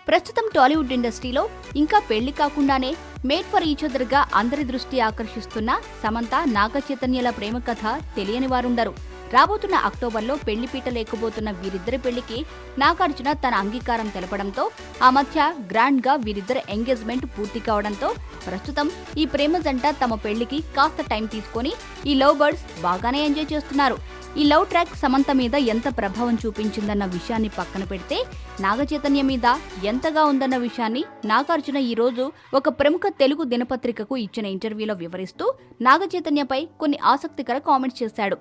ప్రస్తుతం టాలీవుడ్ ఇండస్ట్రీలో ఇంకా పెళ్లి కాకుండానే మేడ్ ఫర్ ఈచ్ అదర్ గా అందరి దృష్టి ఆకర్షిస్తున్న సమంత, నాగ చైతన్యల ప్రేమ కథ తెలియని వారుండరు. రాబోతున్న అక్టోబర్లో పెళ్లిపీట లేకపోతున్న వీరిద్దరి పెళ్లికి నాగార్జున తన అంగీకారం తెలపడంతో ఆ మధ్య గ్రాండ్ గా వీరిద్దరి ఎంగేజ్మెంట్ పూర్తి కావడంతో ప్రస్తుతం ఈ ప్రేమ జంట తమ పెళ్లికి కాస్త టైం తీసుకొని ఈ లవ్ బర్డ్స్ బాగానే ఎంజాయ్ చేస్తున్నారు. ఈ లవ్ ట్రాక్ సమంత మీద ఎంత ప్రభావం చూపించిందన్న విషయాన్ని పక్కన పెడితే నాగ చైతన్య మీద ఎంతగా ఉందన్న విషయాన్ని నాగార్జున ఈ రోజు ఒక ప్రముఖ తెలుగు దినపత్రికకు ఇచ్చిన ఇంటర్వ్యూలో వివరిస్తూ నాగ చైతన్యపై కొన్ని ఆసక్తికర కామెంట్స్ చేశాడు.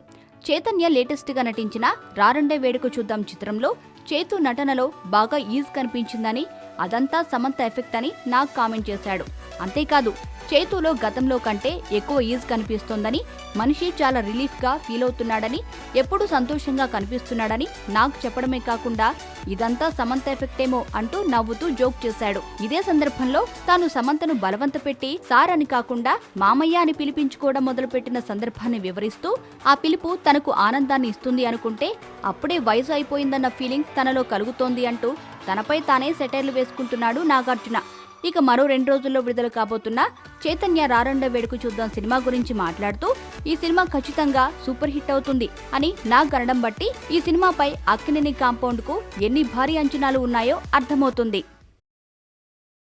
చైతన్య లేటెస్ట్ గా నటించిన రారండే వేడుక చూద్దాం చిత్రంలో చేతు నటనలో బాగా ఈజ్ కనిపించిందని, అదంతా సమంత ఎఫెక్ట్ అని నాగ్ కామెంట్ చేశాడు. అంతేకాదు చేతులో గతంలో కంటే ఎక్కువ ఈజ్ కనిపిస్తోందని, మనిషి చాలా రిలీఫ్ గా ఫీల్ అవుతున్నాడని, ఎప్పుడూ సంతోషంగా కనిపిస్తున్నాడని నాగ్ చెప్పడమే కాకుండా ఇదంతా సమంత ఎఫెక్టేమో అంటూ నవ్వుతూ జోక్ చేశాడు. ఇదే సందర్భంలో తాను సమంతను బలవంత పెట్టి సార్ అని కాకుండా మామయ్య అని పిలిపించుకోవడం మొదలుపెట్టిన సందర్భాన్ని వివరిస్తూ ఆ పిలుపు తనకు ఆనందాన్ని ఇస్తుంది అనుకుంటే అప్పుడే వయసు అయిపోయిందన్న ఫీలింగ్ తనలో కలుగుతోంది అంటూ తనపై తానే సెటైర్లు వేసుకుంటున్నాడు నాగార్జున. ఇక మరో 2 రోజుల్లో విడుదల కాబోతున్న చైతన్య రారండ వేడుక చూద్దాం సినిమా గురించి మాట్లాడుతూ ఈ సినిమా ఖచ్చితంగా సూపర్ హిట్ అవుతుంది అని నాగ్ అనడం బట్టి ఈ సినిమాపై అక్కినేని కాంపౌండ్ కు ఎన్ని భారీ అంచనాలు ఉన్నాయో అర్థమవుతుంది.